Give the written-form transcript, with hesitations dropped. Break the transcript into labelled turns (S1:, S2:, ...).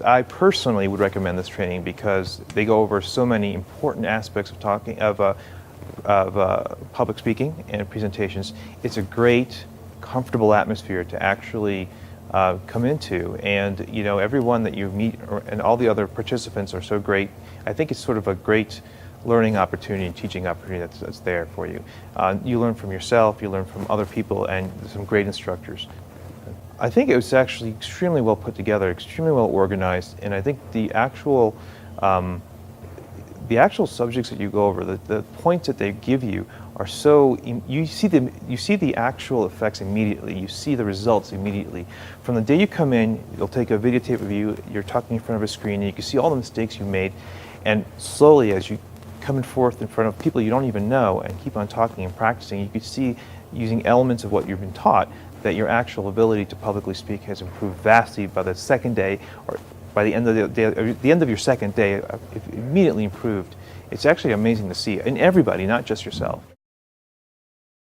S1: I personally would recommend this training because they go over so many important aspects of public speaking and presentations. It's a great, comfortable atmosphere to actually come into, and everyone that you meet and all the other participants are so great. I think it's sort of a great learning opportunity and teaching opportunity that's there for you. You learn from yourself, you learn from other people, and some great instructors. I think it was actually extremely well put together, extremely well organized, and I think the actual subjects that you go over, the points that they give you are so, you see the actual effects immediately, you see the results immediately. From the day you come in, they'll take a videotape of you, you're talking in front of a screen, and you can see all the mistakes you made, and slowly as you coming forth in front of people you don't even know and keep on talking and practicing, you can see, using elements of what you've been taught, that your actual ability to publicly speak has improved vastly by the second day, or by the end of the day, or the end of your second day, immediately improved. It's actually amazing to see in everybody, not just yourself.